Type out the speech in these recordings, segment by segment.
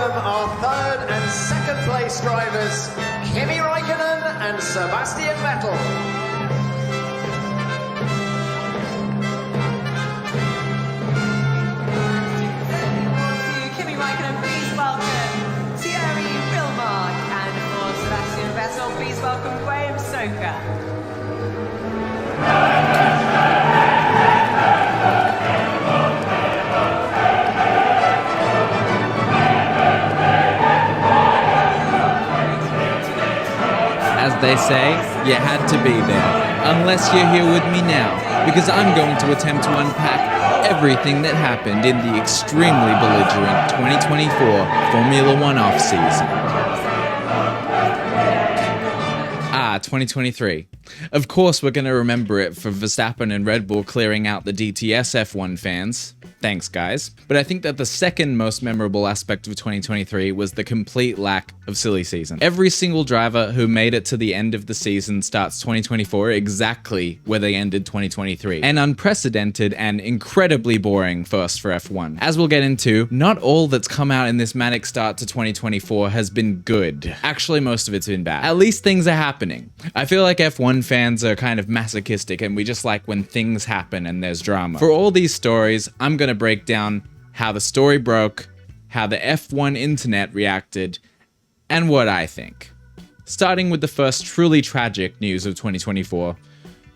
welcome our third and second place drivers, Kimi Räikkönen and Sebastian Vettel. Kimi Räikkönen, please welcome Thierry Vilmark, and for Sebastian Vettel, please welcome Graham Soker. As they say, you had to be there, unless you're here with me now, because I'm going to attempt to unpack everything that happened in the extremely belligerent 2024 Formula One off-season. 2023. Of course, we're going to remember it for Verstappen and Red Bull clearing out the DTS F1 fans. Thanks, guys. But I think that the second most memorable aspect of 2023 was the complete lack of silly season. Every single driver who made it to the end of the season starts 2024 exactly where they ended 2023. An unprecedented and incredibly boring first for F1. As we'll get into, not all that's come out in this manic start to 2024 has been good. Actually, most of it's been bad. At least things are happening. I feel like F1 fans are kind of masochistic and we just like when things happen and there's drama. For all these stories, I'm gonna break down how the story broke, how the F1 internet reacted, and what I think. Starting with the first truly tragic news of 2024,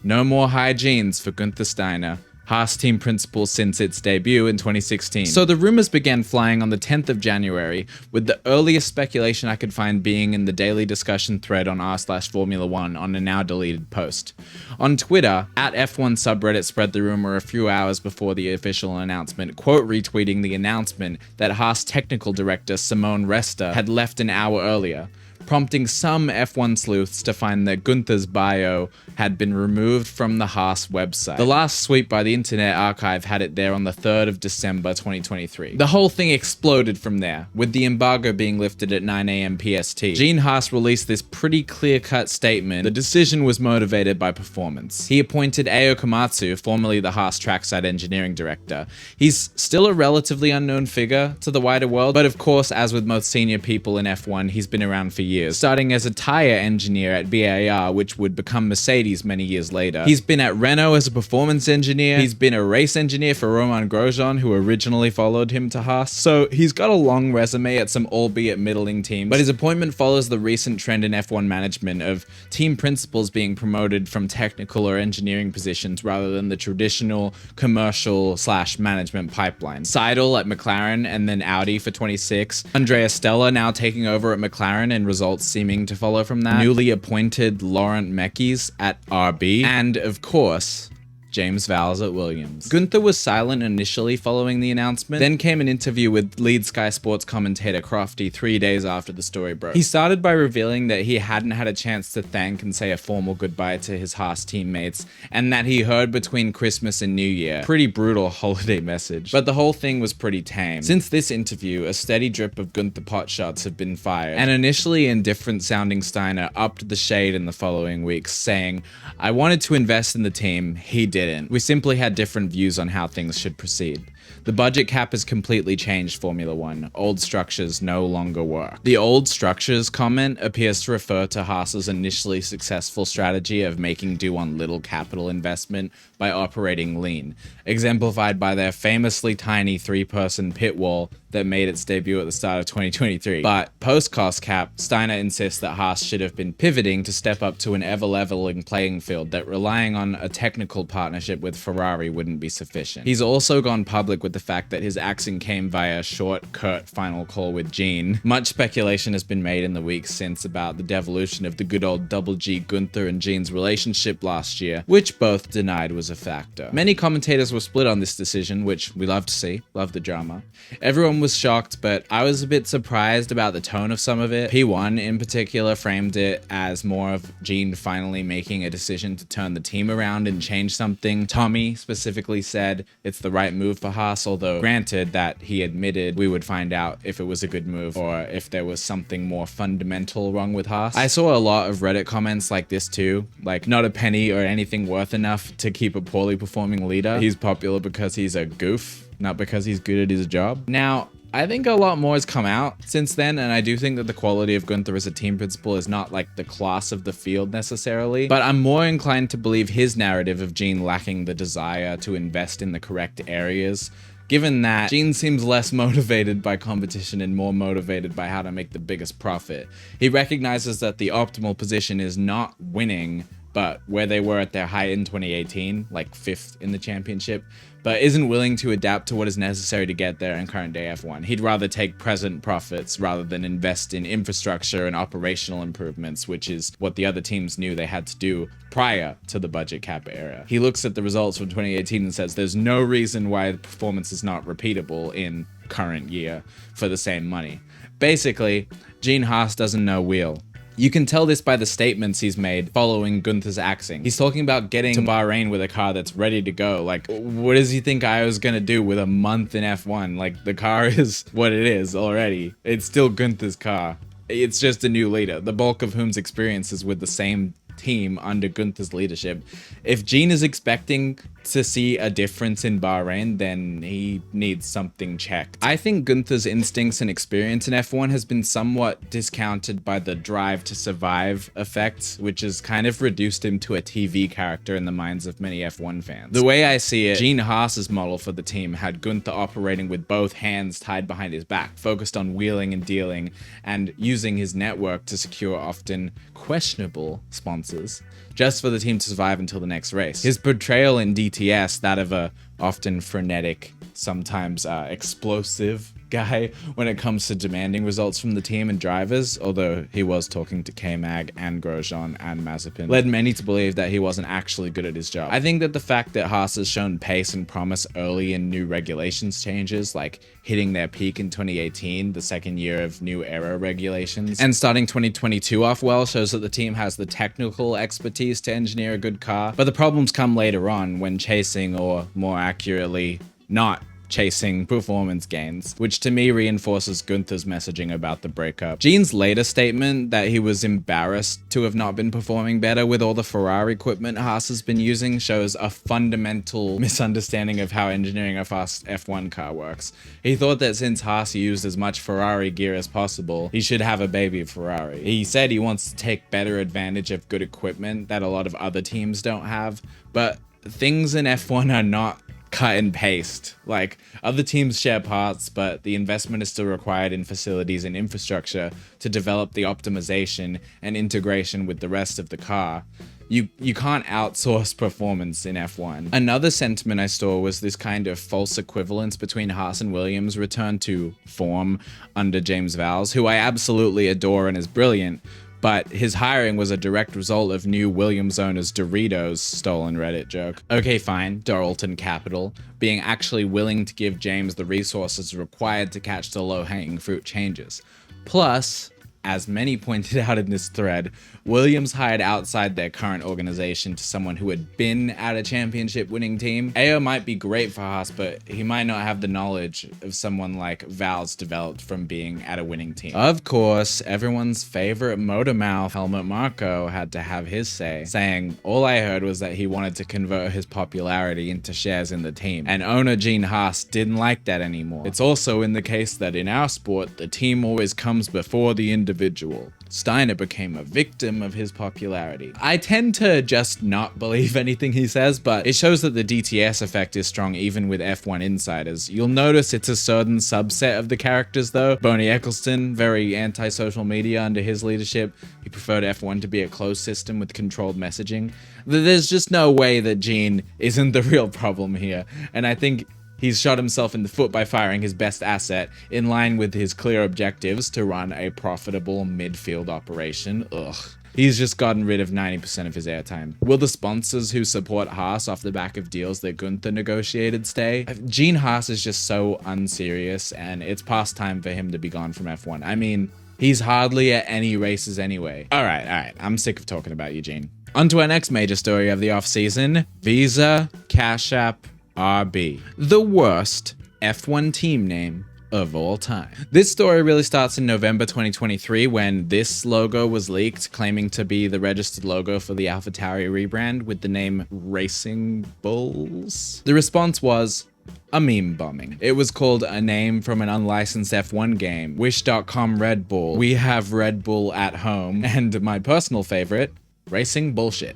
no more high jeans for Guenther Steiner, Haas team principal since its debut in 2016. So the rumors began flying on the 10th of January, with the earliest speculation I could find being in the daily discussion thread on r/Formula One on a now deleted post. On Twitter, at F1 subreddit spread the rumor a few hours before the official announcement, quote retweeting the announcement that Haas technical director Simone Resta had left an hour earlier, prompting some F1 sleuths to find that Guenther's bio had been removed from the Haas website. The last sweep by the Internet Archive had it there on the 3rd of December 2023. The whole thing exploded from there, with the embargo being lifted at 9 AM PST. Gene Haas released this pretty clear-cut statement. The decision was motivated by performance. He appointed Ao Komatsu, formerly the Haas trackside engineering director. He's still a relatively unknown figure to the wider world, but of course, as with most senior people in F1, he's been around for years. Starting as a tire engineer at BAR, which would become Mercedes many years later. He's been at Renault as a performance engineer. He's been a race engineer for Romain Grosjean, who originally followed him to Haas. So he's got a long resume at some albeit middling teams, but his appointment follows the recent trend in F1 management of team principals being promoted from technical or engineering positions rather than the traditional commercial/management pipeline. Seidel at McLaren and then Audi for 26. Andrea Stella now taking over at McLaren and results seeming to follow from that. Newly appointed Laurent Mekies at RB. And of course, James Vowles at Williams. Guenther was silent initially following the announcement. Then came an interview with lead Sky Sports commentator Crofty 3 days after the story broke. He started by revealing that he hadn't had a chance to thank and say a formal goodbye to his Haas teammates, and that he heard between Christmas and New Year. Pretty brutal holiday message. But the whole thing was pretty tame. Since this interview, a steady drip of Guenther potshots have been fired. An initially indifferent sounding Steiner upped the shade in the following weeks, saying, "I wanted to invest in the team, he didn't. We simply had different views on how things should proceed. The budget cap has completely changed Formula One. Old structures no longer work." The old structures comment appears to refer to Haas's initially successful strategy of making do on little capital investment by operating lean, exemplified by their famously tiny 3-person pit wall that made its debut at the start of 2023. But post-cost cap, Steiner insists that Haas should have been pivoting to step up to an ever-leveling playing field, that relying on a technical partnership with Ferrari wouldn't be sufficient. He's also gone public with the fact that his axing came via a short, curt final call with Gene. Much speculation has been made in the weeks since about the devolution of the good old Double G Guenther and Gene's relationship last year, which both denied was a factor. Many commentators were split on this decision, which we love to see, love the drama. Everyone was shocked, but I was a bit surprised about the tone of some of it. P1 in particular framed it as more of Gene finally making a decision to turn the team around and change something. Tommy specifically said it's the right move for Haas, although granted that he admitted we would find out if it was a good move or if there was something more fundamental wrong with Haas. I saw a lot of Reddit comments like this too, like not a penny or anything worth enough to keep a poorly performing leader. He's popular because he's a goof, not because he's good at his job. Now, I think a lot more has come out since then, and I do think that the quality of Guenther as a team principal is not like the class of the field necessarily, but I'm more inclined to believe his narrative of Gene lacking the desire to invest in the correct areas, given that Gene seems less motivated by competition and more motivated by how to make the biggest profit. He recognizes that the optimal position is not winning, but where they were at their height in 2018, like 5th in the championship, but isn't willing to adapt to what is necessary to get there in current day F1. He'd rather take present profits rather than invest in infrastructure and operational improvements, which is what the other teams knew they had to do prior to the budget cap era. He looks at the results from 2018 and says there's no reason why the performance is not repeatable in current year for the same money. Basically, Gene Haas doesn't know wheel. You can tell this by the statements he's made following Guenther's axing. He's talking about getting to Bahrain with a car that's ready to go. Like, what does he think I was gonna do with a month in F1? Like, the car is what it is already. It's still Guenther's car. It's just a new leader, the bulk of whom's experience is with the same team under Guenther's leadership. If Gene is expecting to see a difference in Bahrain, then he needs something checked. I think Guenther's instincts and experience in F1 has been somewhat discounted by the drive to survive effect, which has kind of reduced him to a TV character in the minds of many F1 fans. The way I see it, Gene Haas's model for the team had Guenther operating with both hands tied behind his back, focused on wheeling and dealing, and using his network to secure often questionable sponsors, just for the team to survive until the next race. His portrayal in DTS, that of a often frenetic, sometimes explosive guy when it comes to demanding results from the team and drivers, although he was talking to K-Mag and Grosjean and Mazepin, led many to believe that he wasn't actually good at his job. I think that the fact that Haas has shown pace and promise early in new regulations changes, like hitting their peak in 2018, the second year of new era regulations, and starting 2022 off well, shows that the team has the technical expertise to engineer a good car, but the problems come later on when chasing, or more accurately, not chasing performance gains, which to me reinforces Guenther's messaging about the breakup. Gene's later statement that he was embarrassed to have not been performing better with all the Ferrari equipment Haas has been using shows a fundamental misunderstanding of how engineering a fast F1 car works. He thought that since Haas used as much Ferrari gear as possible, he should have a baby Ferrari. He said he wants to take better advantage of good equipment that a lot of other teams don't have, but things in F1 are not cut and paste. Like, other teams share parts, but the investment is still required in facilities and infrastructure to develop the optimization and integration with the rest of the car. You can't outsource performance in F1. Another sentiment I saw was this kind of false equivalence between Haas and Williams' return to form under James Vowles, who I absolutely adore and is brilliant, but his hiring was a direct result of new Williams owners Doritos, stolen Reddit joke. Okay, fine, Doralton Capital, being actually willing to give James the resources required to catch the low-hanging fruit changes. Plus, as many pointed out in this thread, Williams hired outside their current organization to someone who had been at a championship winning team. AO might be great for Haas, but he might not have the knowledge of someone like Vowles developed from being at a winning team. Of course, everyone's favorite motor mouth, Helmut Marko, had to have his say, saying, all I heard was that he wanted to convert his popularity into shares in the team, and owner Gene Haas didn't like that anymore. It's also in the case that in our sport, the team always comes before the individual. Steiner became a victim of his popularity. I tend to just not believe anything he says, but it shows that the DTS effect is strong even with F1 insiders. You'll notice it's a certain subset of the characters though. Bernie Eccleston, very anti-social media under his leadership. He preferred F1 to be a closed system with controlled messaging. There's just no way that Gene isn't the real problem here, and I think he's shot himself in the foot by firing his best asset in line with his clear objectives to run a profitable midfield operation. Ugh. He's just gotten rid of 90% of his airtime. Will the sponsors who support Haas off the back of deals that Guenther negotiated stay? Gene Haas is just so unserious, and it's past time for him to be gone from F1. I mean, he's hardly at any races anyway. Alright, I'm sick of talking about you, Gene. On to our next major story of the off-season. Visa, Cash App, RB, the worst F1 team name of all time. This story really starts in November 2023 when this logo was leaked, claiming to be the registered logo for the AlphaTauri rebrand with the name Racing Bulls. The response was, A meme bombing. It was called a name from an unlicensed F1 game, Wish.com Red Bull, We Have Red Bull at Home, and my personal favorite, Racing Bullshit.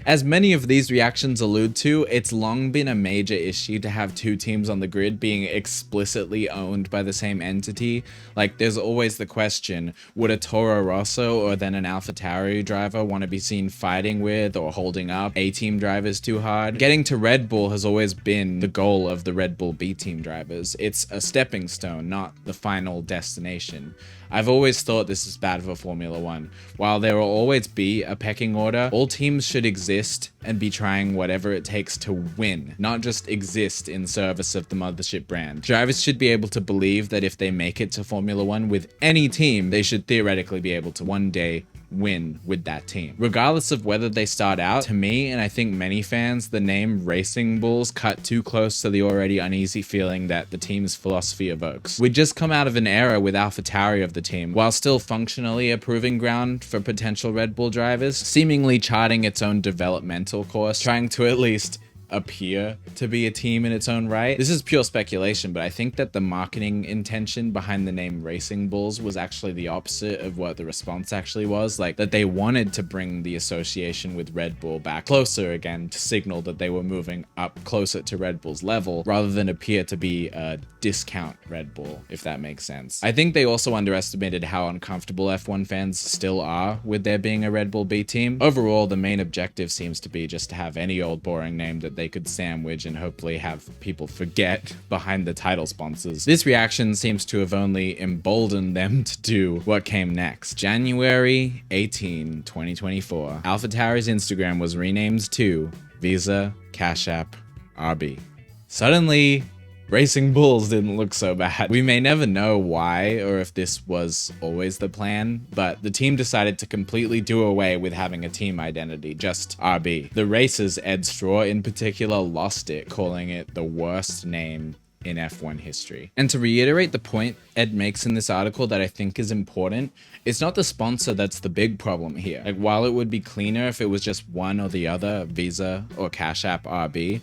As many of these reactions allude to, it's long been a major issue to have two teams on the grid being explicitly owned by the same entity. Like, there's always the question, would a Toro Rosso or then an AlphaTauri driver want to be seen fighting with or holding up A-team drivers too hard? Getting to Red Bull has always been the goal of the Red Bull B-team drivers. It's a stepping stone, not the final destination. I've always thought this is bad for Formula One. While there will always be a pecking order, all teams should exist and be trying whatever it takes to win, not just exist in service of the mothership brand. Drivers should be able to believe that if they make it to Formula One with any team, they should theoretically be able to one day win with that team. Regardless of whether they start out, to me, and I think many fans, the name Racing Bulls cut too close to the already uneasy feeling that the team's philosophy evokes. We'd just come out of an era with AlphaTauri of the team, while still functionally a proving ground for potential Red Bull drivers, seemingly charting its own developmental course, trying to at least appear to be a team in its own right. This is pure speculation, but I think that the marketing intention behind the name Racing Bulls was actually the opposite of what the response actually was. Like, that they wanted to bring the association with Red Bull back closer again to signal that they were moving up closer to Red Bull's level rather than appear to be a discount Red Bull, if that makes sense. I think they also underestimated how uncomfortable F1 fans still are with there being a Red Bull B team. Overall, the main objective seems to be just to have any old boring name that they could sandwich and hopefully have people forget behind the title sponsors. This reaction seems to have only emboldened them to do what came next. January 18, 2024. AlphaTauri's Instagram was renamed to Visa Cash App RB. Suddenly, Racing Bulls didn't look so bad. We may never know why or if this was always the plan, but the team decided to completely do away with having a team identity, just RB. The racers, Ed Straw in particular, lost it, calling it the worst name in F1 history. And to reiterate the point Ed makes in this article that I think is important, it's not the sponsor that's the big problem here. Like, while it would be cleaner if it was just one or the other, Visa or Cash App RB,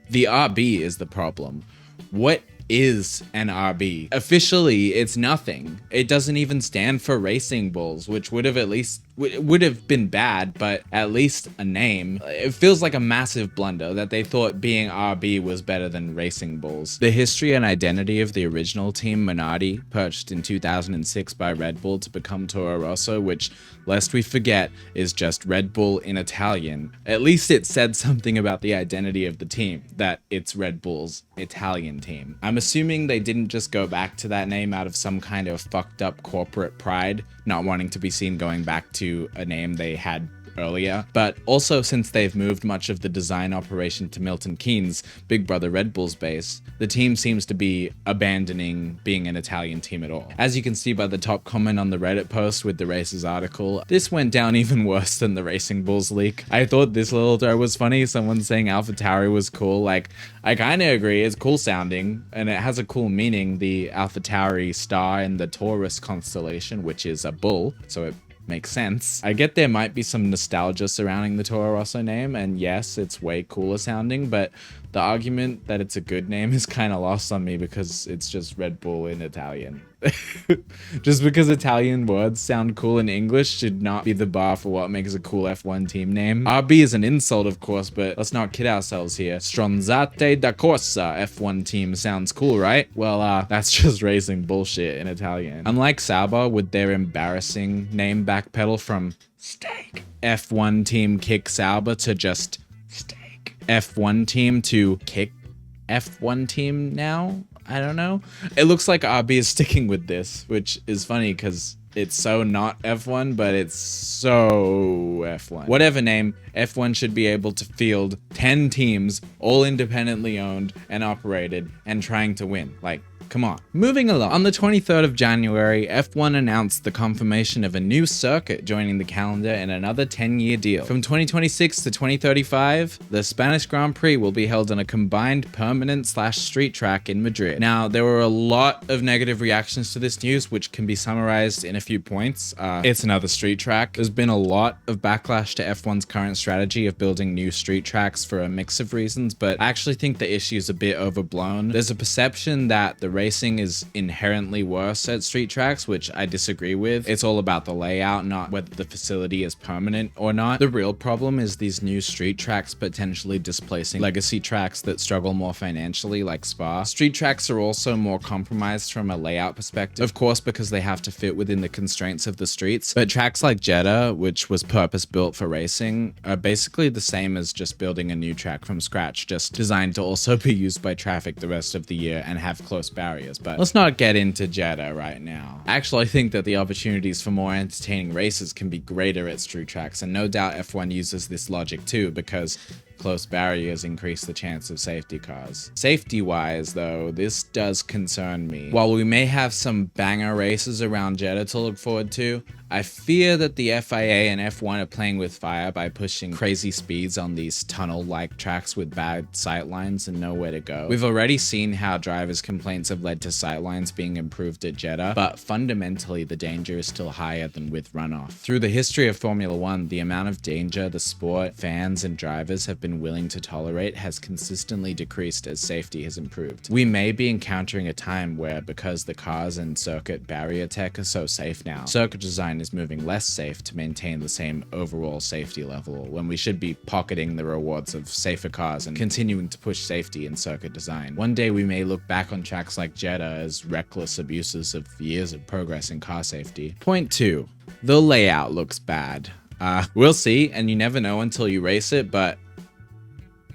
the RB is the problem. What is an RB? Officially, it's nothing. It doesn't even stand for Racing Bulls, which would have been bad, but at least a name. It feels like a massive blunder that they thought being RB was better than Racing Bulls. The history and identity of the original team, Minardi, purchased in 2006 by Red Bull to become Toro Rosso, which, lest we forget, is just Red Bull in Italian. At least it said something about the identity of the team, that it's Red Bull's Italian team. I'm assuming they didn't just go back to that name out of some kind of fucked up corporate pride, not wanting to be seen going back to a name they had earlier, but also since they've moved much of the design operation to Milton Keynes, Big Brother Red Bull's base, the team seems to be abandoning being an Italian team at all. As you can see by the top comment on the Reddit post with the race's article, this went down even worse than the Racing Bulls leak. I thought this little throw was funny, someone saying AlphaTauri was cool. Like, I kind of agree, it's cool sounding, and it has a cool meaning, the AlphaTauri star in the Taurus constellation, which is a bull, so it makes sense. I get there might be some nostalgia surrounding the Toro Rosso name, and yes, it's way cooler sounding, but the argument that it's a good name is kind of lost on me because it's just Red Bull in Italian. Just because Italian words sound cool in English should not be the bar for what makes a cool F1 team name. RB is an insult, of course, but let's not kid ourselves here. Stronzate da Corsa F1 team sounds cool, right? Well, that's just racing bullshit in Italian. Unlike Sauber with their embarrassing name backpedal from steak, F1 team kick Sauber to just steak, F1 team to kick F1 team now? I don't know. It looks like RB is sticking with this, which is funny because it's so not F1, but it's so F1. Whatever name, F1 should be able to field 10 teams, all independently owned and operated and trying to win. Like, Come on. Moving along. On the 23rd of January, F1 announced the confirmation of a new circuit joining the calendar in another 10-year deal. From 2026 to 2035, the Spanish Grand Prix will be held on a combined permanent/street track in Madrid. Now, there were a lot of negative reactions to this news, which can be summarized in a few points. It's another street track. There's been a lot of backlash to F1's current strategy of building new street tracks for a mix of reasons, but I actually think the issue is a bit overblown. There's a perception that the racing is inherently worse at street tracks, which I disagree with. It's all about the layout, not whether the facility is permanent or not. The real problem is these new street tracks potentially displacing legacy tracks that struggle more financially, like Spa. Street tracks are also more compromised from a layout perspective, of course, because they have to fit within the constraints of the streets. But tracks like Jeddah, which was purpose-built for racing, are basically the same as just building a new track from scratch, just designed to also be used by traffic the rest of the year and have close barriers. But let's not get into Jeddah right now. Actually, I think that the opportunities for more entertaining races can be greater at street tracks, and no doubt F1 uses this logic too, because close barriers increase the chance of safety cars. Safety-wise, though, this does concern me. While we may have some banger races around Jeddah to look forward to, I fear that the FIA and F1 are playing with fire by pushing crazy speeds on these tunnel-like tracks with bad sightlines and nowhere to go. We've already seen how drivers' complaints have led to sightlines being improved at Jeddah, but fundamentally the danger is still higher than with runoff. Through the history of Formula One, the amount of danger the sport, fans, and drivers have been willing to tolerate has consistently decreased as safety has improved. We may be encountering a time where, because the cars and circuit barrier tech are so safe now, circuit design is moving less safe to maintain the same overall safety level, when we should be pocketing the rewards of safer cars and continuing to push safety in circuit design. One day we may look back on tracks like Jeddah as reckless abuses of years of progress in car safety. Point 2. The layout looks bad. We'll see, and you never know until you race it, but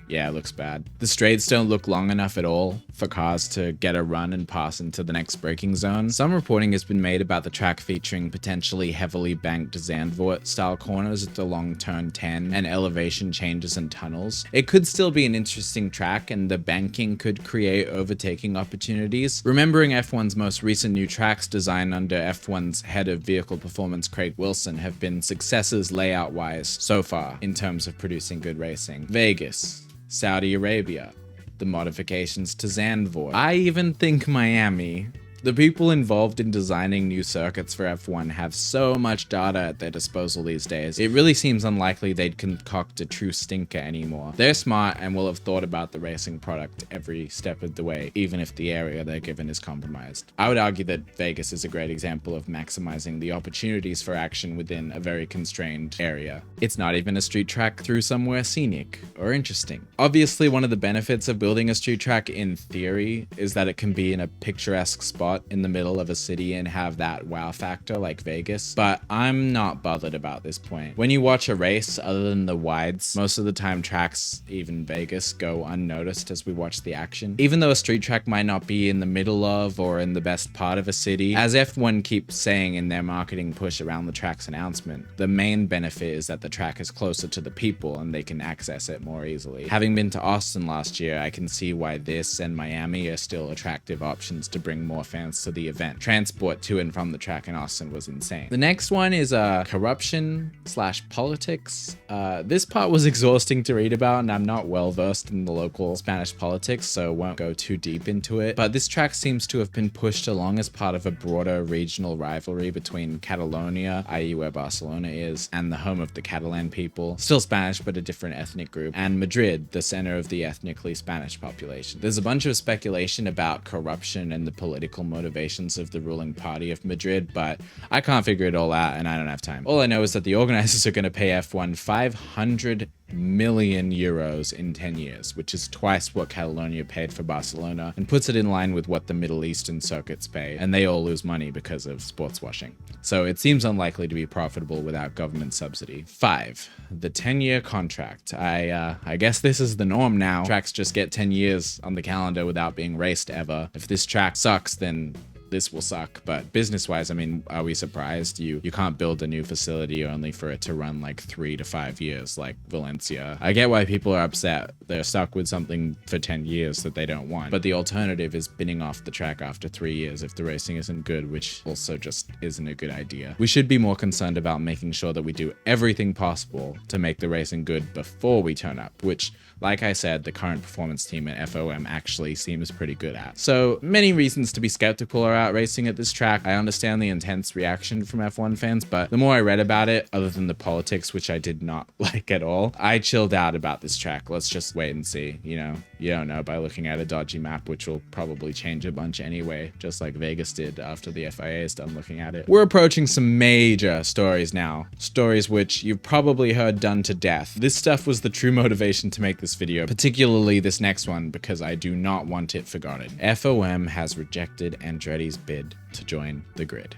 yeah, it looks bad. The straights don't look long enough at all for cars to get a run and pass into the next braking zone. Some reporting has been made about the track featuring potentially heavily banked Zandvoort style corners at the long turn 10 and elevation changes and tunnels. It could still be an interesting track, and the banking could create overtaking opportunities. Remembering F1's most recent new tracks designed under F1's head of vehicle performance Craig Wilson have been successes layout wise so far in terms of producing good racing. Vegas, Saudi Arabia, the modifications to Zandvoort. I even think Miami. The people involved in designing new circuits for F1 have so much data at their disposal these days. It really seems unlikely they'd concoct a true stinker anymore. They're smart and will have thought about the racing product every step of the way, even if the area they're given is compromised. I would argue that Vegas is a great example of maximizing the opportunities for action within a very constrained area. It's not even a street track through somewhere scenic or interesting. Obviously, one of the benefits of building a street track in theory is that it can be in a picturesque spot in the middle of a city and have that wow factor like Vegas, but I'm not bothered about this point. When you watch a race, other than the wides, most of the time tracks, even Vegas, go unnoticed as we watch the action. Even though a street track might not be in the middle of or in the best part of a city, as F1 keeps saying in their marketing push around the track's announcement, the main benefit is that the track is closer to the people and they can access it more easily. Having been to Austin last year, I can see why this and Miami are still attractive options to bring more fans to the event. Transport to and from the track in Austin was insane. The next one is corruption/politics. This part was exhausting to read about, and I'm not well versed in the local Spanish politics, so won't go too deep into it. But this track seems to have been pushed along as part of a broader regional rivalry between Catalonia, i.e. where Barcelona is, and the home of the Catalan people, still Spanish but a different ethnic group, and Madrid, the center of the ethnically Spanish population. There's a bunch of speculation about corruption and the political motivations of the ruling party of Madrid, but I can't figure it all out and I don't have time. All I know is that the organizers are going to pay F1 500 million euros in 10 years, which is twice what Catalonia paid for Barcelona, and puts it in line with what the Middle Eastern circuits pay, and they all lose money because of sports washing. So it seems unlikely to be profitable without government subsidy. 5. The 10-year contract. I guess this is the norm now. Tracks just get 10 years on the calendar without being raced ever. If this track sucks, then this will suck. But business-wise, I mean, are we surprised? You can't build a new facility only for it to run like 3 to 5 years like Valencia. I get why people are upset. They're stuck with something for 10 years that they don't want. But the alternative is binning off the track after 3 years if the racing isn't good, which also just isn't a good idea. We should be more concerned about making sure that we do everything possible to make the racing good before we turn up, which, like I said, the current performance team at FOM actually seems pretty good at. So many reasons to be skeptical about racing at this track. I understand the intense reaction from F1 fans, but the more I read about it, other than the politics, which I did not like at all, I chilled out about this track. Let's just wait and see. You know, you don't know by looking at a dodgy map, which will probably change a bunch anyway, just like Vegas did after the FIA is done looking at it. We're approaching some major stories now. Stories which you've probably heard done to death. This stuff was the true motivation to make this video, particularly this next one, because I do not want it forgotten. FOM has rejected Andretti's bid to join the grid.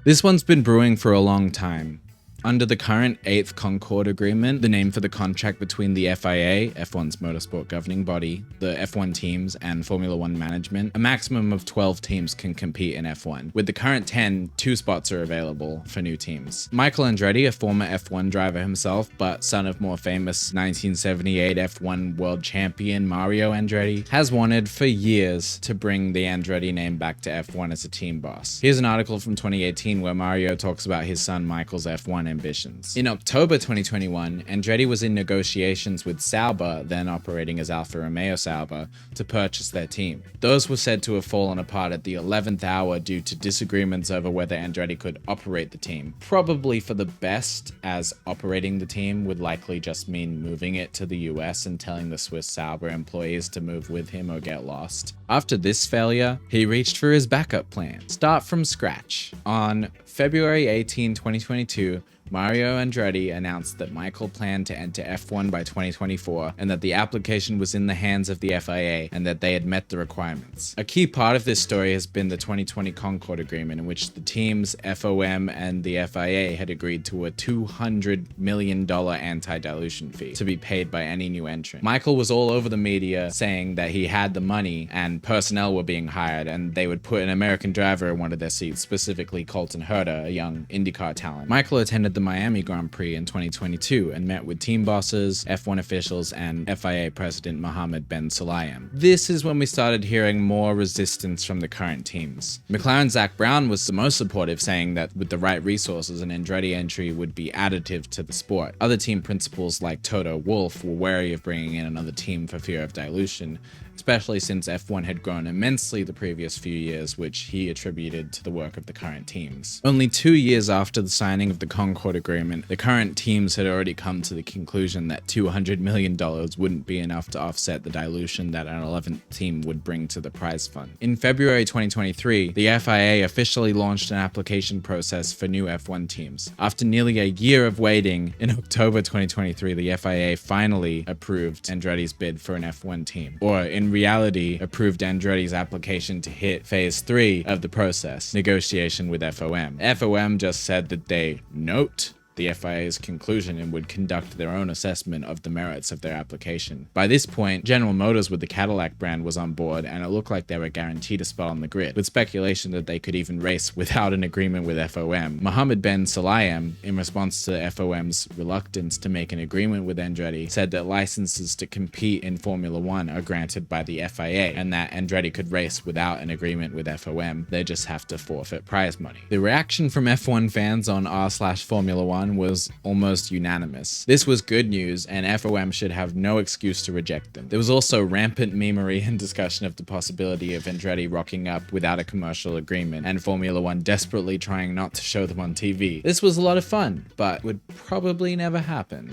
This one's been brewing for a long time. Under the current 8th Concord Agreement, the name for the contract between the FIA, F1's motorsport governing body, the F1 teams, and Formula 1 management, a maximum of 12 teams can compete in F1. With the current 10, 2 spots are available for new teams. Michael Andretti, a former F1 driver himself, but son of more famous 1978 F1 world champion Mario Andretti, has wanted for years to bring the Andretti name back to F1 as a team boss. Here's an article from 2018 where Mario talks about his son Michael's F1 ambitions. In October 2021, Andretti was in negotiations with Sauber, then operating as Alfa Romeo Sauber, to purchase their team. Those were said to have fallen apart at the 11th hour due to disagreements over whether Andretti could operate the team. Probably for the best, as operating the team would likely just mean moving it to the US and telling the Swiss Sauber employees to move with him or get lost. After this failure, he reached for his backup plan: start from scratch. On February 18, 2022, Mario Andretti announced that Michael planned to enter F1 by 2024 and that the application was in the hands of the FIA and that they had met the requirements. A key part of this story has been the 2020 Concord Agreement, in which the teams, FOM and the FIA, had agreed to a $200 million anti-dilution fee to be paid by any new entrant. Michael was all over the media saying that he had the money and personnel were being hired and they would put an American driver in one of their seats, specifically Colton Herta, a young IndyCar talent. Michael attended the Miami Grand Prix in 2022 and met with team bosses, F1 officials, and FIA President Mohammed Ben Sulayem. This is when we started hearing more resistance from the current teams. McLaren's Zach Brown was the most supportive, saying that with the right resources, an Andretti entry would be additive to the sport. Other team principals like Toto Wolff were wary of bringing in another team for fear of dilution, especially since F1 had grown immensely the previous few years, which he attributed to the work of the current teams. Only 2 years after the signing of the Concord Agreement, the current teams had already come to the conclusion that $200 million wouldn't be enough to offset the dilution that an 11th team would bring to the prize fund. In February 2023, the FIA officially launched an application process for new F1 teams. After nearly a year of waiting, in October 2023, the FIA finally approved Andretti's bid for an F1 team, or in reality, approved Andretti's application to hit phase 3 of the process, negotiation with FOM. FOM just said that they note the FIA's conclusion and would conduct their own assessment of the merits of their application. By this point, General Motors with the Cadillac brand was on board, and it looked like they were guaranteed a spot on the grid, with speculation that they could even race without an agreement with FOM. Mohammed Ben Sulayem, in response to FOM's reluctance to make an agreement with Andretti, said that licenses to compete in Formula 1 are granted by the FIA, and that Andretti could race without an agreement with FOM. They just have to forfeit prize money. The reaction from F1 fans on r/Formula 1 was almost unanimous. This was good news, and FOM should have no excuse to reject them. There was also rampant memery and discussion of the possibility of Andretti rocking up without a commercial agreement, and Formula 1 desperately trying not to show them on TV. This was a lot of fun, but would probably never happen.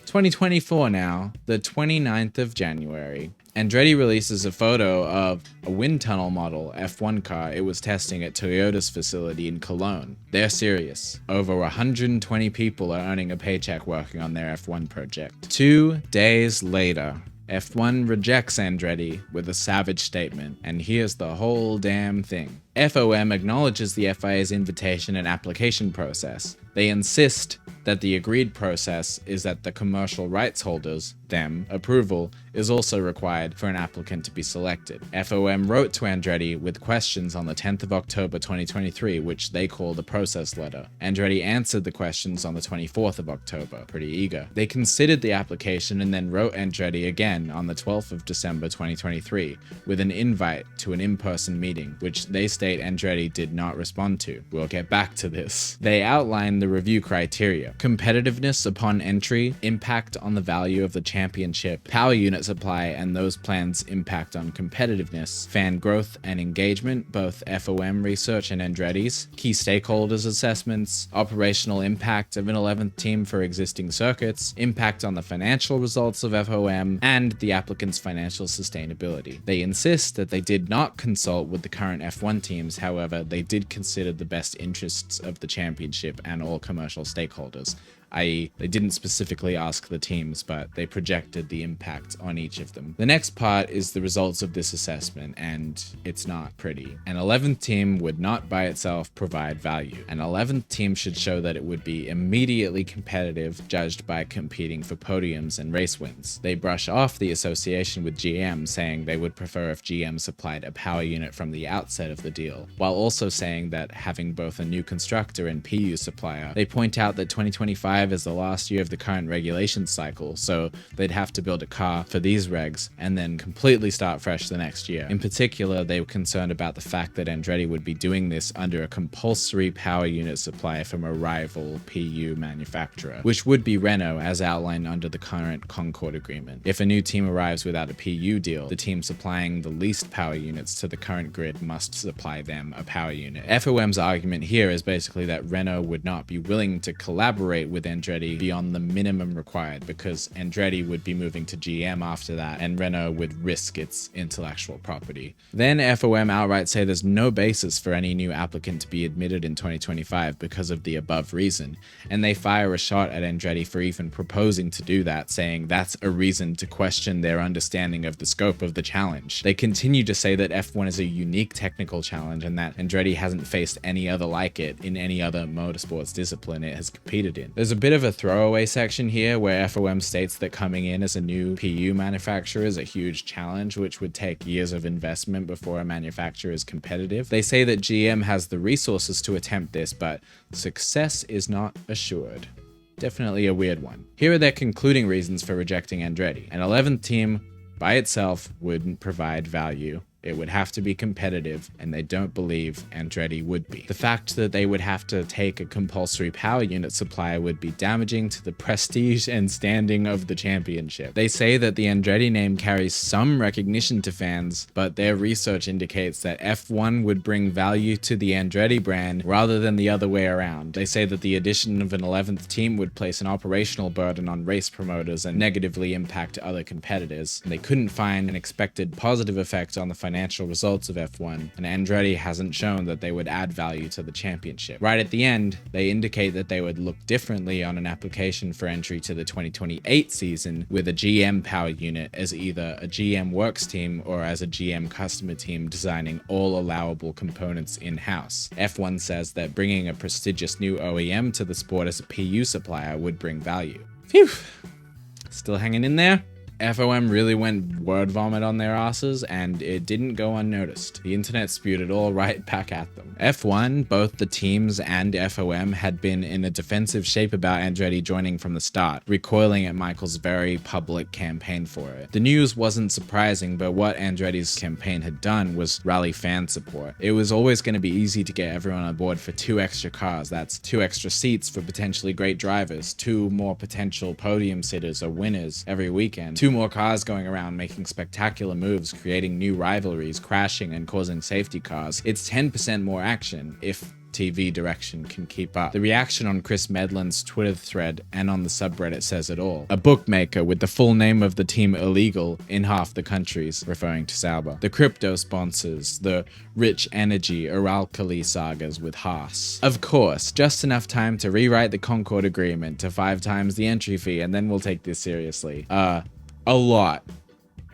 2024 now, the 29th of January. Andretti releases a photo of a wind tunnel model F1 car it was testing at Toyota's facility in Cologne. They're serious. Over 120 people are earning a paycheck working on their F1 project. 2 days later, F1 rejects Andretti with a savage statement, and here's the whole damn thing. FOM acknowledges the FIA's invitation and application process. They insist that the agreed process is that the commercial rights holders, them, approval is also required for an applicant to be selected. FOM wrote to Andretti with questions on the 10th of October 2023, which they call the process letter. Andretti answered the questions on the 24th of October, pretty eager. They considered the application and then wrote Andretti again on the 12th of December 2023 with an invite to an in-person meeting, which they state Andretti did not respond to. We'll get back to this. They outline the review criteria: competitiveness upon entry, impact on the value of the championship, power unit supply and those plans' impact on competitiveness, fan growth and engagement, both FOM research and Andretti's, key stakeholders assessments, operational impact of an 11th team for existing circuits, impact on the financial results of FOM, and the applicant's financial sustainability. They insist that they did not consult with the current F1 teams, however, they did consider the best interests of the championship and all commercial stakeholders, i.e. they didn't specifically ask the teams, but they projected the impact on each of them. The next part is the results of this assessment, and it's not pretty. An 11th team would not by itself provide value. An 11th team should show that it would be immediately competitive, judged by competing for podiums and race wins. They brush off the association with GM, saying they would prefer if GM supplied a power unit from the outset of the deal, while also saying that having both a new constructor and PU supplier. They point out that 2025 is the last year of the current regulation cycle, so they'd have to build a car for these regs and then completely start fresh the next year. In particular, they were concerned about the fact that Andretti would be doing this under a compulsory power unit supply from a rival PU manufacturer, which would be Renault as outlined under the current Concord agreement. If a new team arrives without a PU deal, the team supplying the least power units to the current grid must supply them a power unit. FOM's argument here is basically that Renault would not be willing to collaborate with Andretti beyond the minimum required because Andretti would be moving to GM after that and Renault would risk its intellectual property. Then FOM outright say there's no basis for any new applicant to be admitted in 2025 because of the above reason, and they fire a shot at Andretti for even proposing to do that, saying that's a reason to question their understanding of the scope of the challenge. They continue to say that F1 is a unique technical challenge and that Andretti hasn't faced any other like it in any other motorsports discipline it has competed in. There's a bit of a throwaway section here where FOM states that coming in as a new PU manufacturer is a huge challenge, which would take years of investment before a manufacturer is competitive. They say that GM has the resources to attempt this, but success is not assured. Definitely a weird one. Here are their concluding reasons for rejecting Andretti. An 11th team by itself wouldn't provide value. It would have to be competitive, and they don't believe Andretti would be. The fact that they would have to take a compulsory power unit supply would be damaging to the prestige and standing of the championship. They say that the Andretti name carries some recognition to fans, but their research indicates that F1 would bring value to the Andretti brand rather than the other way around. They say that the addition of an 11th team would place an operational burden on race promoters and negatively impact other competitors. They couldn't find an expected positive effect on the financial results of F1, and Andretti hasn't shown that they would add value to the championship. Right at the end, they indicate that they would look differently on an application for entry to the 2028 season with a GM power unit as either a GM works team or as a GM customer team designing all allowable components in-house. F1 says that bringing a prestigious new OEM to the sport as a PU supplier would bring value. Phew! Still hanging in there? FOM really went word vomit on their asses, and it didn't go unnoticed. The internet spewed it all right back at them. F1, both the teams and FOM, had been in a defensive shape about Andretti joining from the start, recoiling at Michael's very public campaign for it. The news wasn't surprising, but what Andretti's campaign had done was rally fan support. It was always going to be easy to get everyone on board for 2 extra cars. That's 2 extra seats for potentially great drivers, 2 more potential podium sitters or winners every weekend, 2 more cars going around making spectacular moves, creating new rivalries, crashing and causing safety cars. It's 10% more action if TV direction can keep up. The reaction on Chris Medland's Twitter thread and on the subreddit says it all. A bookmaker with the full name of the team illegal in half the countries, referring to Sauber. The crypto sponsors, the Rich Energy Uralkali sagas with Haas. Of course, just enough time to rewrite the Concord agreement to 5 times the entry fee, and then we'll take this seriously. A lot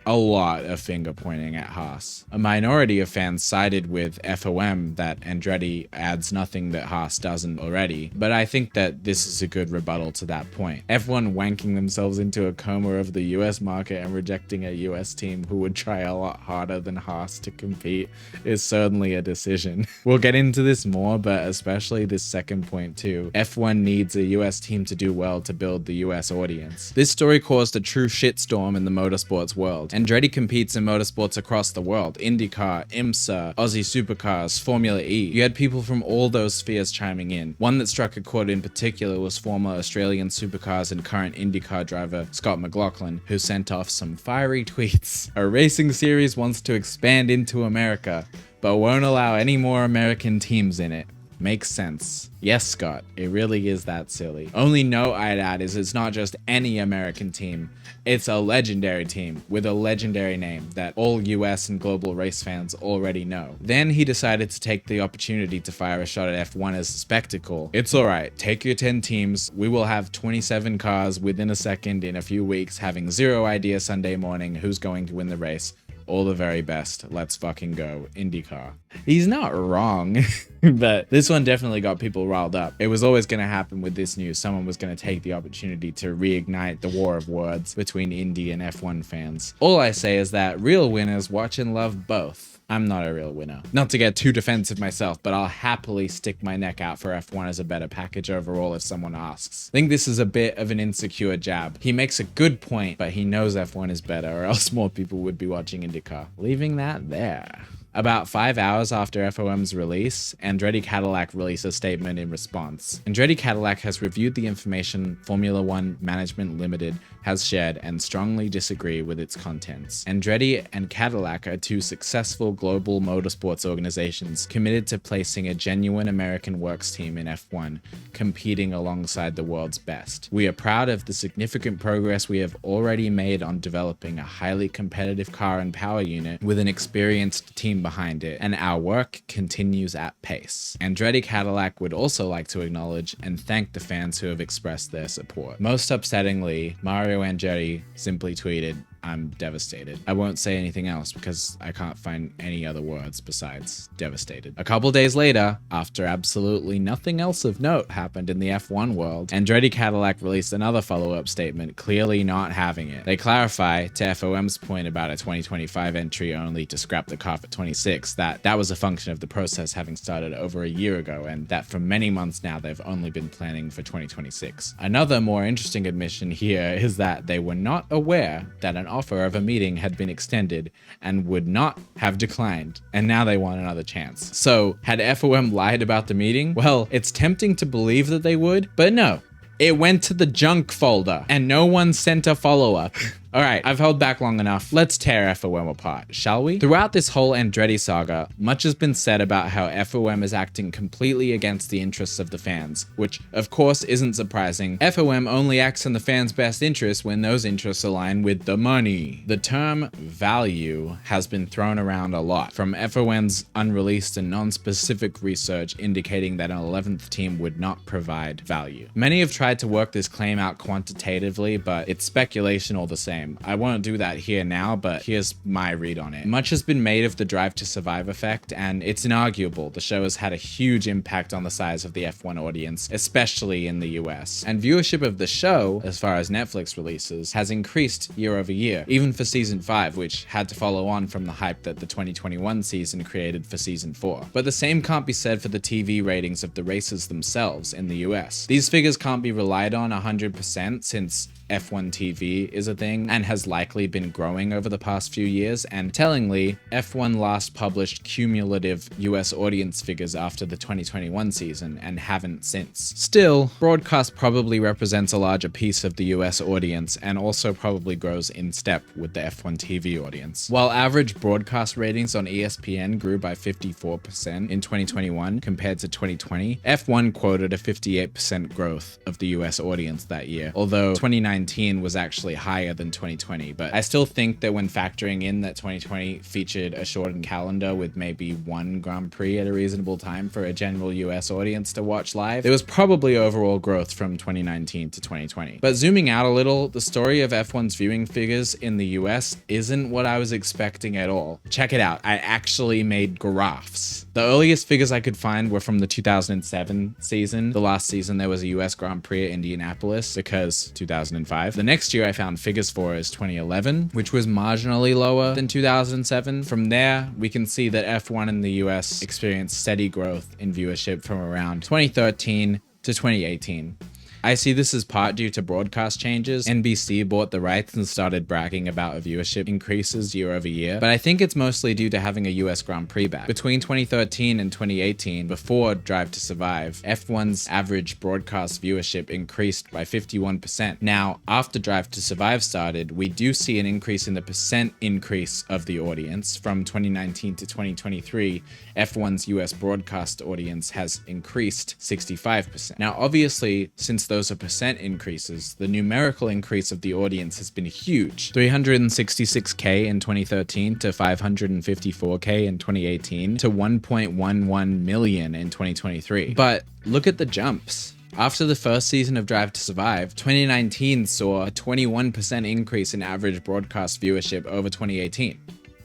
a lot of finger pointing at Haas. A minority of fans sided with FOM that Andretti adds nothing that Haas doesn't already, but I think that this is a good rebuttal to that point. F1 wanking themselves into a coma of the US market and rejecting a US team who would try a lot harder than Haas to compete is certainly a decision. We'll get into this more, but especially this second point too. F1 needs a US team to do well to build the US audience. This story caused a true shitstorm in the motorsports world. Andretti competes in motorsports across the world: IndyCar, IMSA, Aussie Supercars, Formula E. You had people from all those spheres chiming in. One that struck a chord in particular was former Australian Supercars and current IndyCar driver Scott McLaughlin, who sent off some fiery tweets. A racing series wants to expand into America, but won't allow any more American teams in it. Makes sense. Yes, Scott, it really is that silly. Only note I'd add is it's not just any American team, it's a legendary team with a legendary name that all US and global race fans already know. Then he decided to take the opportunity to fire a shot at F1 as a spectacle. It's alright, take your 10 teams, we will have 27 cars within a second in a few weeks, having zero idea Sunday morning who's going to win the race. All the very best. Let's fucking go. IndyCar. He's not wrong, but this one definitely got people riled up. It was always going to happen with this news. Someone was going to take the opportunity to reignite the war of words between Indy and F1 fans. All I say is that real winners watch and love both. I'm not a real winner. Not to get too defensive myself, but I'll happily stick my neck out for F1 as a better package overall if someone asks. I think this is a bit of an insecure jab. He makes a good point, but he knows F1 is better, or else more people would be watching IndyCar. Leaving that there. About 5 hours after FOM's release, Andretti Cadillac released a statement in response. Andretti Cadillac has reviewed the information Formula One Management Limited has shared and strongly disagree with its contents. Andretti and Cadillac are two successful global motorsports organizations committed to placing a genuine American works team in F1, competing alongside the world's best. We are proud of the significant progress we have already made on developing a highly competitive car and power unit with an experienced team behind it, and our work continues at pace. Andretti Cadillac would also like to acknowledge and thank the fans who have expressed their support. Most upsettingly, Mario Andretti simply tweeted, "I'm devastated." I won't say anything else because I can't find any other words besides devastated. A couple days later, after absolutely nothing else of note happened in the F1 world, Andretti Cadillac released another follow-up statement, clearly not having it. They clarify, to FOM's point about a 2025 entry only to scrap the car for 26, that was a function of the process having started over a year ago, and that for many months now they've only been planning for 2026. Another more interesting admission here is that they were not aware that an offer of a meeting had been extended and would not have declined, and now they want another chance. So, had FOM lied about the meeting? Well, it's tempting to believe that they would, but no. It went to the junk folder, and no one sent a follow-up. Alright, I've held back long enough. Let's tear FOM apart, shall we? Throughout this whole Andretti saga, much has been said about how FOM is acting completely against the interests of the fans, which of course isn't surprising. FOM only acts in the fans' best interests when those interests align with the money. The term value has been thrown around a lot, from FOM's unreleased and non-specific research indicating that an 11th team would not provide value. Many have tried to work this claim out quantitatively, but it's speculation all the same. I won't do that here now, but here's my read on it. Much has been made of the Drive to Survive effect, and it's inarguable. The show has had a huge impact on the size of the F1 audience, especially in the US. And viewership of the show, as far as Netflix releases, has increased year over year, even for season 5, which had to follow on from the hype that the 2021 season created for season 4. But the same can't be said for the TV ratings of the races themselves in the US. These figures can't be relied on 100% since F1 TV is a thing and has likely been growing over the past few years, and tellingly, F1 last published cumulative US audience figures after the 2021 season and haven't since. Still, broadcast probably represents a larger piece of the US audience and also probably grows in step with the F1 TV audience. While average broadcast ratings on ESPN grew by 54% in 2021 compared to 2020, F1 quoted a 58% growth of the US audience that year, although 2019 2019 was actually higher than 2020, but I still think that when factoring in that 2020 featured a shortened calendar with maybe one Grand Prix at a reasonable time for a general US audience to watch live, there was probably overall growth from 2019 to 2020. But zooming out a little, the story of F1's viewing figures in the US isn't what I was expecting at all. Check it out, I actually made graphs. The earliest figures I could find were from the 2007 season. The last season there was a US Grand Prix at Indianapolis because 2005. The next year I found figures for is 2011, which was marginally lower than 2007. From there, we can see that F1 in the US experienced steady growth in viewership from around 2013 to 2018. I see this as part due to broadcast changes. NBC bought the rights and started bragging about viewership increases year over year, but I think it's mostly due to having a US Grand Prix back. Between 2013 and 2018, before Drive to Survive, F1's average broadcast viewership increased by 51%. Now, after Drive to Survive started, we do see an increase in the percent increase of the audience. From 2019 to 2023, F1's US broadcast audience has increased 65%. Now, obviously, since those are percent increases, the numerical increase of the audience has been huge. 366K in 2013 to 554K in 2018 to 1.11 million in 2023. But look at the jumps. After the first season of Drive to Survive, 2019 saw a 21% increase in average broadcast viewership over 2018.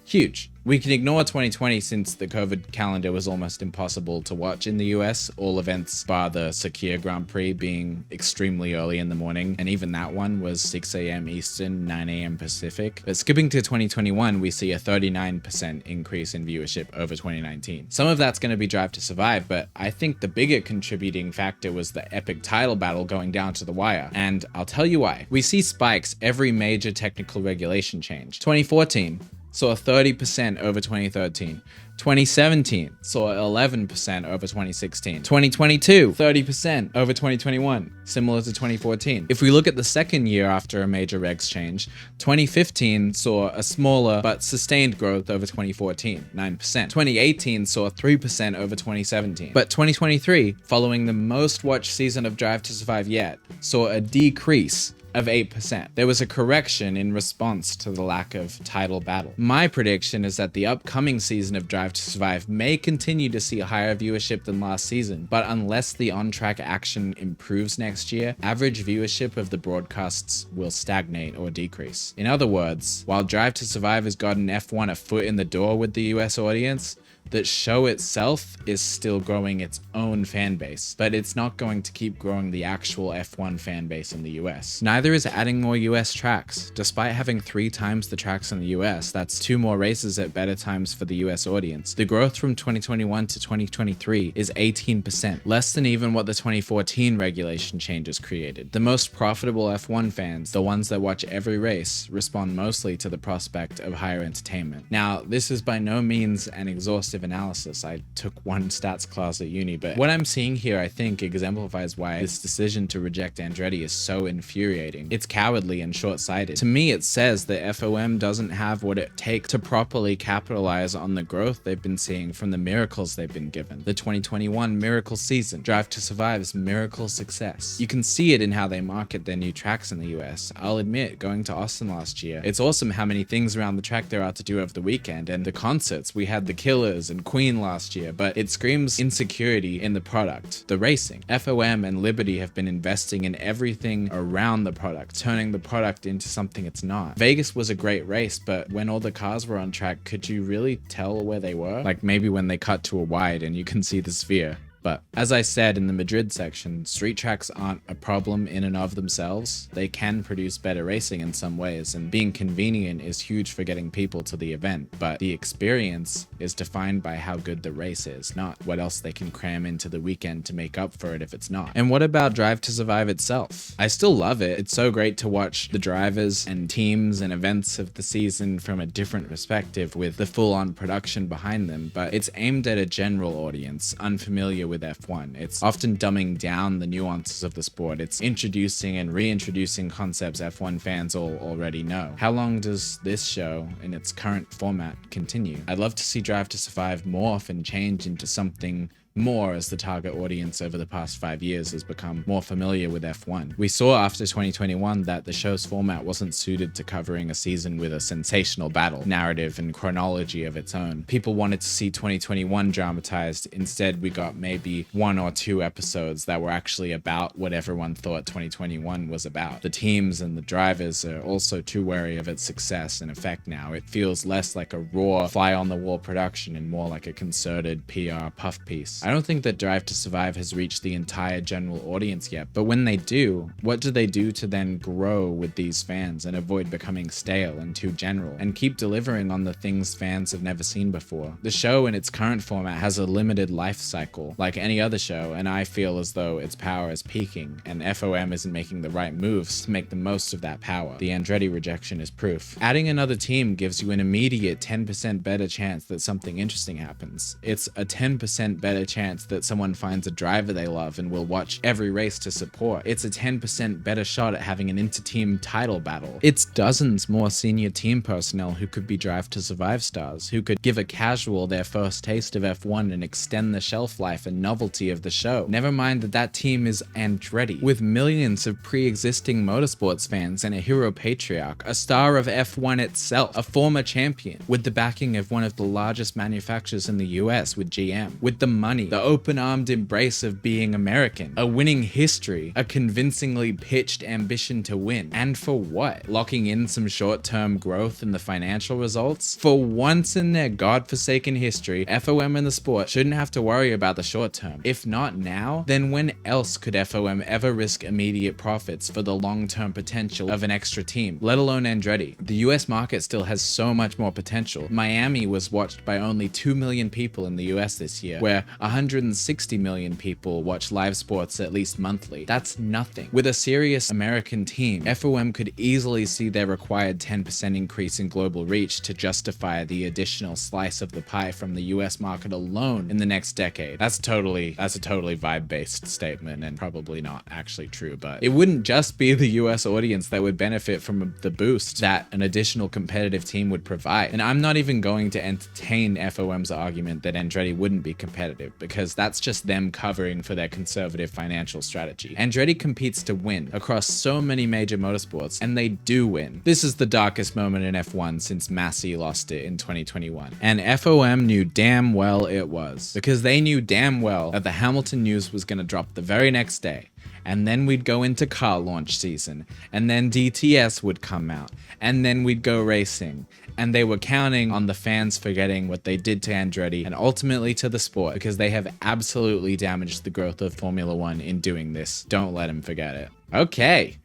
Huge. We can ignore 2020 since the COVID calendar was almost impossible to watch in the US, all events bar the Sakir Grand Prix being extremely early in the morning, and even that one was 6 a.m. Eastern, 9 a.m. Pacific. But skipping to 2021, we see a 39% increase in viewership over 2019. Some of that's going to be Drive to Survive, but I think the bigger contributing factor was the epic title battle going down to the wire, and I'll tell you why. We see spikes every major technical regulation change. 2014 saw 30% over 2013. 2017 saw 11% over 2016. 2022, 30% over 2021, similar to 2014. If we look at the second year after a major regs change, 2015 saw a smaller but sustained growth over 2014, 9%. 2018 saw 3% over 2017. But 2023, following the most watched season of Drive to Survive yet, saw a decrease of 8%. There was a correction in response to the lack of title battle. My prediction is that the upcoming season of Drive to Survive may continue to see higher viewership than last season, but unless the on-track action improves next year, average viewership of the broadcasts will stagnate or decrease. In other words, while Drive to Survive has gotten F1 a foot in the door with the US audience, the show itself is still growing its own fan base, but it's not going to keep growing the actual F1 fan base in the US. Neither is adding more US tracks. Despite having 3 times the tracks in the US, that's 2 more races at better times for the US audience. The growth from 2021 to 2023 is 18%, less than even what the 2014 regulation changes created. The most profitable F1 fans, the ones that watch every race, respond mostly to the prospect of higher entertainment. Now, this is by no means an exhaustive analysis. I took one stats class at uni, but what I'm seeing here I think exemplifies why this decision to reject Andretti is so infuriating. It's cowardly and short-sighted. To me, it says that FOM doesn't have what it takes to properly capitalize on the growth they've been seeing from the miracles they've been given. The 2021 miracle season, Drive to Survive's miracle success. You can see it in how they market their new tracks in the US. I'll admit, going to Austin last year, it's awesome how many things around the track there are to do over the weekend, and the concerts. We had the Killers and Queen last year, but it screams insecurity in the product, the racing. FOM and Liberty have been investing in everything around the product, turning the product into something it's not. Vegas was a great race, but when all the cars were on track, could you really tell where they were? Like maybe when they cut to a wide and you can see the sphere. But as I said in the Madrid section, street tracks aren't a problem in and of themselves. They can produce better racing in some ways, and being convenient is huge for getting people to the event, but the experience is defined by how good the race is, not what else they can cram into the weekend to make up for it if it's not. And what about Drive to Survive itself? I still love it. It's so great to watch the drivers and teams and events of the season from a different perspective with the full-on production behind them, but it's aimed at a general audience unfamiliar with F1. It's often dumbing down the nuances of the sport. It's introducing and reintroducing concepts F1 fans all already know. How long does this show in its current format continue? I'd love to see Drive to Survive morph and change into something more as the target audience over the past 5 years has become more familiar with F1. We saw after 2021 that the show's format wasn't suited to covering a season with a sensational battle, narrative, and chronology of its own. People wanted to see 2021 dramatized. Instead, we got maybe 1 or 2 episodes that were actually about what everyone thought 2021 was about. The teams and the drivers are also too wary of its success and effect now. It feels less like a raw, fly-on-the-wall production and more like a concerted PR puff piece. I don't think that Drive to Survive has reached the entire general audience yet, but when they do, what do they do to then grow with these fans and avoid becoming stale and too general, and keep delivering on the things fans have never seen before? The show in its current format has a limited life cycle, like any other show, and I feel as though its power is peaking, and FOM isn't making the right moves to make the most of that power. The Andretti rejection is proof. Adding another team gives you an immediate 10% better chance that something interesting happens. It's a 10% better chance that someone finds a driver they love and will watch every race to support. It's a 10% better shot at having an inter-team title battle. It's dozens more senior team personnel who could be Drive to Survive stars, who could give a casual their first taste of F1 and extend the shelf life and novelty of the show. Never mind that that team is Andretti, with millions of pre-existing motorsports fans and a hero patriarch, a star of F1 itself, a former champion, with the backing of one of the largest manufacturers in the US with GM, with the money, the open-armed embrace of being American, a winning history, a convincingly pitched ambition to win. And for what? Locking in some short-term growth in the financial results? For once in their godforsaken history, FOM and the sport shouldn't have to worry about the short term. If not now, then when else could FOM ever risk immediate profits for the long-term potential of an extra team, let alone Andretti? The US market still has so much more potential. Miami was watched by only 2 million people in the US this year, where 160 million people watch live sports at least monthly. That's nothing. With a serious American team, FOM could easily see their required 10% increase in global reach to justify the additional slice of the pie from the US market alone in the next decade. That's a totally vibe-based statement and probably not actually true, but it wouldn't just be the US audience that would benefit from the boost that an additional competitive team would provide. And I'm not even going to entertain FOM's argument that Andretti wouldn't be competitive, because that's just them covering for their conservative financial strategy. Andretti competes to win across so many major motorsports, and they do win. This is the darkest moment in F1 since Massey lost it in 2021. And FOM knew damn well it was, because they knew damn well that the Hamilton news was going to drop the very next day. And then we'd go into car launch season, and then DTS would come out, and then we'd go racing. And they were counting on the fans forgetting what they did to Andretti and ultimately to the sport, because they have absolutely damaged the growth of Formula One in doing this. Don't let them forget it. Okay.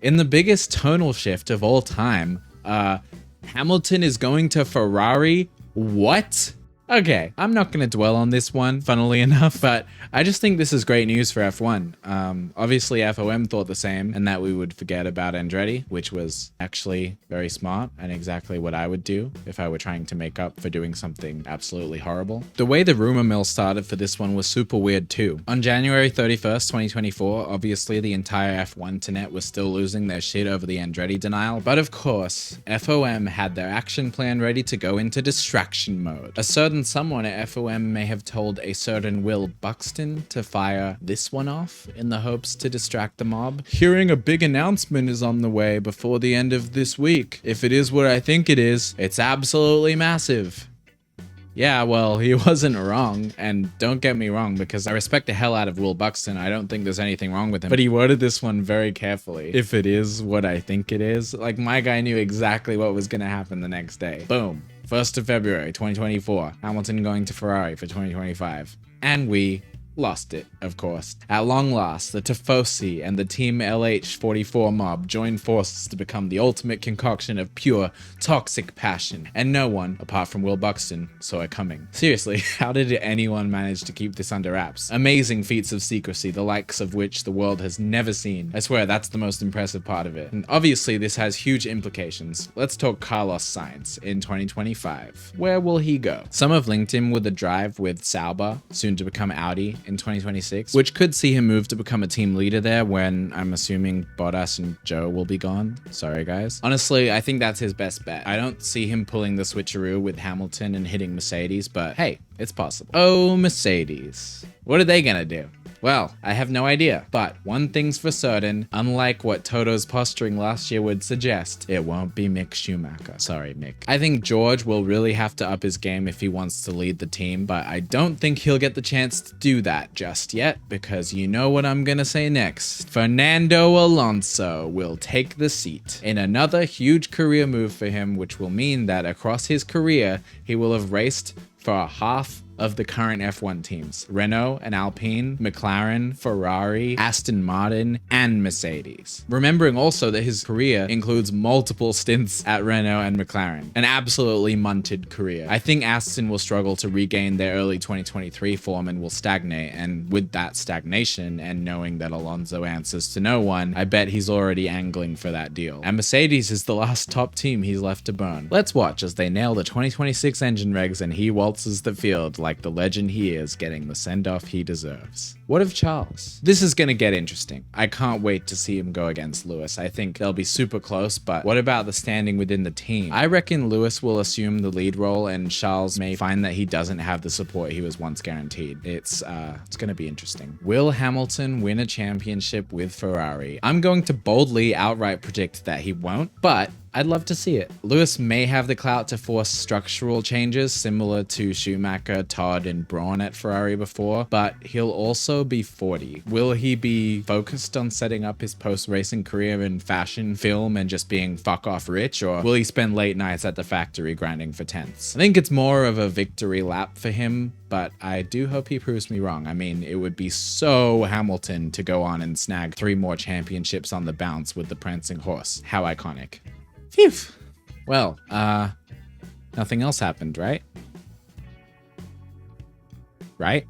In the biggest tonal shift of all time, Hamilton is going to Ferrari? What? Okay, I'm not going to dwell on this one, funnily enough, but I just think this is great news for F1. Obviously, FOM thought the same, and that we would forget about Andretti, which was actually very smart and exactly what I would do if I were trying to make up for doing something absolutely horrible. The way the rumor mill started for this one was super weird too. On January 31st, 2024, obviously the entire F1 internet was still losing their shit over the Andretti denial, but of course, FOM had their action plan ready to go into distraction mode. A certain someone at FOM may have told a certain Will Buxton to fire this one off in the hopes to distract the mob. Hearing a big announcement is on the way before the end of this week. If it is what I think it is, it's absolutely massive. Yeah, well, he wasn't wrong, and don't get me wrong, because I respect the hell out of Will Buxton. I don't think there's anything wrong with him, but he worded this one very carefully. If it is what I think it is, like, my guy knew exactly what was gonna happen the next day. Boom. 1st of February, 2024, Hamilton going to Ferrari for 2025. And we lost it, of course. At long last, the Tifosi and the Team LH44 mob joined forces to become the ultimate concoction of pure, toxic passion, and no one, apart from Will Buxton, saw it coming. Seriously, how did anyone manage to keep this under wraps? Amazing feats of secrecy, the likes of which the world has never seen. I swear, that's the most impressive part of it. And obviously, this has huge implications. Let's talk Carlos Sainz in 2025. Where will he go? Some have linked him with a drive with Sauber, soon to become Audi, in 2026, which could see him move to become a team leader there when I'm assuming Bottas and Joe will be gone. Sorry, guys. Honestly, I think that's his best bet. I don't see him pulling the switcheroo with Hamilton and hitting Mercedes, but hey, it's possible. Oh, Mercedes. What are they gonna do? Well, I have no idea, but one thing's for certain, unlike what Toto's posturing last year would suggest, it won't be Mick Schumacher. Sorry, Mick. I think George will really have to up his game if he wants to lead the team, but I don't think he'll get the chance to do that just yet, because you know what I'm gonna say next. Fernando Alonso will take the seat in another huge career move for him, which will mean that across his career, he will have raced for half of the current F1 teams: Renault and Alpine, McLaren, Ferrari, Aston Martin, and Mercedes. Remembering also that his career includes multiple stints at Renault and McLaren. An absolutely munted career. I think Aston will struggle to regain their early 2023 form and will stagnate, and with that stagnation and knowing that Alonso answers to no one, I bet he's already angling for that deal. And Mercedes is the last top team he's left to burn. Let's watch as they nail the 2026 engine regs and he waltzes the field like the legend he is, getting the send-off he deserves. What of Charles? This is gonna get interesting. I can't wait to see him go against Lewis. I think they'll be super close, but what about the standing within the team? I reckon Lewis will assume the lead role and Charles may find that he doesn't have the support he was once guaranteed. It's gonna be interesting. Will Hamilton win a championship with Ferrari? I'm going to boldly outright predict that he won't, but I'd love to see it. Lewis may have the clout to force structural changes similar to Schumacher, Todd, and Braun at Ferrari before, but he'll also be 40. Will he be focused on setting up his post-racing career in fashion, film, and just being fuck off rich, or will he spend late nights at the factory grinding for tenths? I think it's more of a victory lap for him, but I do hope he proves me wrong. I mean, it would be so Hamilton to go on and snag 3 more championships on the bounce with the prancing horse. How iconic. Phew. Well, nothing else happened, right? Right?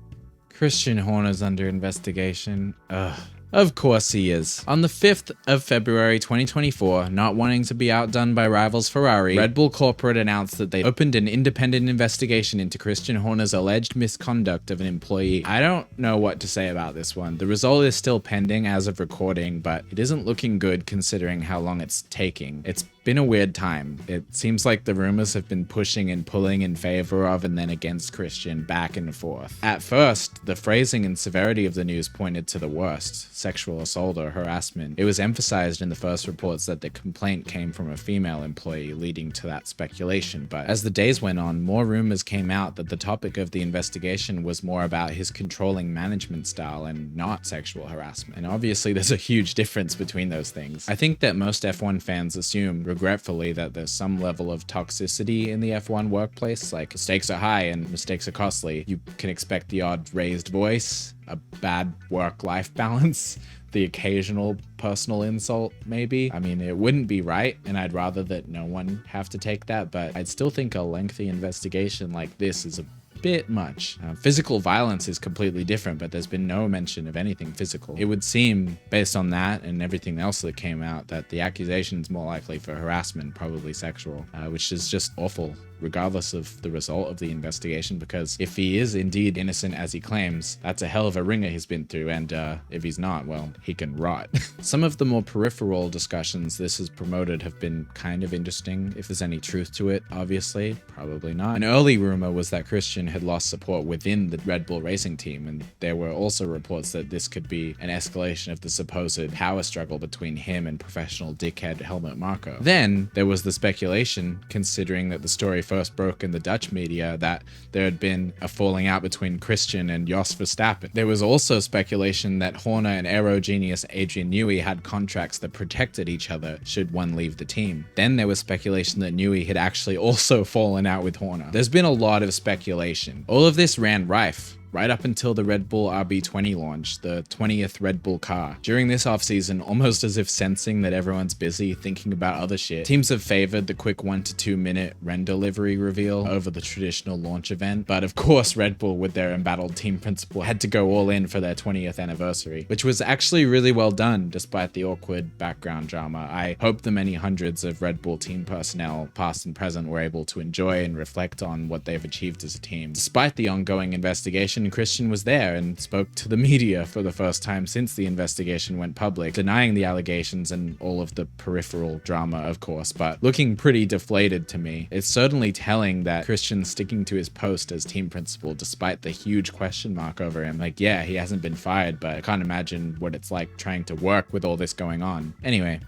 Christian Horner's under investigation. Ugh. Of course he is. On the 5th of February 2024, not wanting to be outdone by rivals Ferrari, Red Bull Corporate announced that they opened an independent investigation into Christian Horner's alleged misconduct of an employee. I don't know what to say about this one. The result is still pending as of recording, but it isn't looking good considering how long it's taking. It's been a weird time. It seems like the rumors have been pushing and pulling in favor of and then against Christian back and forth. At first, the phrasing and severity of the news pointed to the worst: sexual assault or harassment. It was emphasized in the first reports that the complaint came from a female employee, leading to that speculation. But as the days went on, more rumors came out that the topic of the investigation was more about his controlling management style and not sexual harassment. And obviously there's a huge difference between those things. I think that most F1 fans assume, regretfully, that there's some level of toxicity in the F1 workplace, like stakes are high and mistakes are costly. You can expect the odd raised voice, a bad work-life balance, the occasional personal insult, maybe. I mean, it wouldn't be right, and I'd rather that no one have to take that, but I'd still think a lengthy investigation like this is a bit much. Physical violence is completely different, but there's been no mention of anything physical. It would seem, based on that and everything else that came out, that the accusation is more likely for harassment, probably sexual, which is just awful, regardless of the result of the investigation, because if he is indeed innocent as he claims, that's a hell of a ringer he's been through, and if he's not, well, he can rot. Some of the more peripheral discussions this has promoted have been kind of interesting. If there's any truth to it, obviously, probably not. An early rumor was that Christian had lost support within the Red Bull racing team, and there were also reports that this could be an escalation of the supposed power struggle between him and professional dickhead Helmut Marko. Then there was the speculation, considering that the story first broke in the Dutch media, that there had been a falling out between Christian and Jos Verstappen. There was also speculation that Horner and aero genius Adrian Newey had contracts that protected each other should one leave the team. Then there was speculation that Newey had actually also fallen out with Horner. There's been a lot of speculation. All of this ran rife right up until the Red Bull RB20 launch, the 20th Red Bull car. During this offseason, almost as if sensing that everyone's busy thinking about other shit, teams have favored the quick 1 to 2 minute render livery reveal over the traditional launch event. But of course, Red Bull, with their embattled team principal, had to go all in for their 20th anniversary, which was actually really well done despite the awkward background drama. I hope the many hundreds of Red Bull team personnel, past and present, were able to enjoy and reflect on what they've achieved as a team. Despite the ongoing investigation, investigation, Christian was there and spoke to the media for the first time since the investigation went public, denying the allegations and all of the peripheral drama, of course, but looking pretty deflated to me. It's certainly telling that Christian's sticking to his post as team principal despite the huge question mark over him. Like, yeah, he hasn't been fired, but I can't imagine what it's like trying to work with all this going on. Anyway,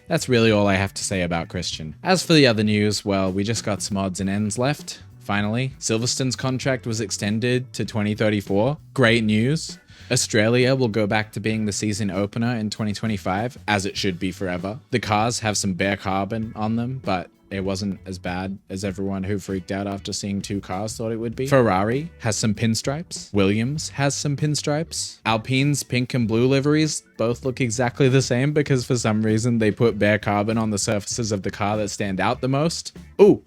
that's really all I have to say about Christian. As for the other news, well, we just got some odds and ends left. Finally, Silverstone's contract was extended to 2034. Great news. Australia will go back to being the season opener in 2025, as it should be forever. The cars have some bare carbon on them, but it wasn't as bad as everyone who freaked out after seeing 2 cars thought it would be. Ferrari has some pinstripes. Williams has some pinstripes. Alpine's pink and blue liveries both look exactly the same because for some reason they put bare carbon on the surfaces of the car that stand out the most. Ooh,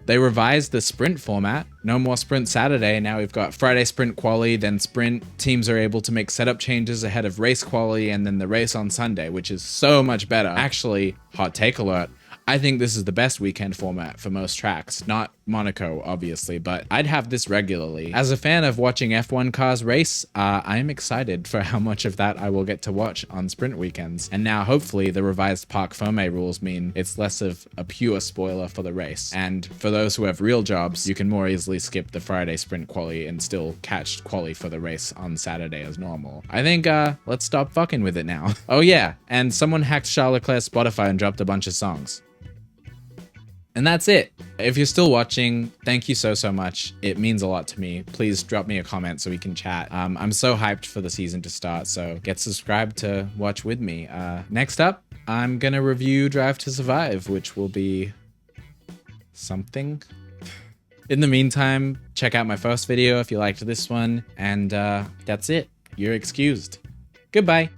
they revised the sprint format. No more sprint Saturday. Now we've got Friday sprint quali, then sprint. Teams are able to make setup changes ahead of race quali and then the race on Sunday, which is so much better. Actually, hot take alert, I think this is the best weekend format for most tracks. Not Monaco, obviously, but I'd have this regularly. As a fan of watching F1 cars race, I'm excited for how much of that I will get to watch on sprint weekends. And now, hopefully, the revised Parc Fermé rules mean it's less of a pure spoiler for the race. And for those who have real jobs, you can more easily skip the Friday sprint quali and still catch quali for the race on Saturday as normal. I think, let's stop fucking with it now. Oh yeah, and someone hacked Charles Leclerc's Spotify and dropped a bunch of songs. And that's it. If you're still watching, thank you so much. It means a lot to me. Please drop me a comment so we can chat. I'm so hyped for the season to start, so get subscribed to watch with me. Next up, I'm gonna review Drive to Survive, which will be something. In the meantime, check out my first video if you liked this one, and that's it. You're excused. Goodbye.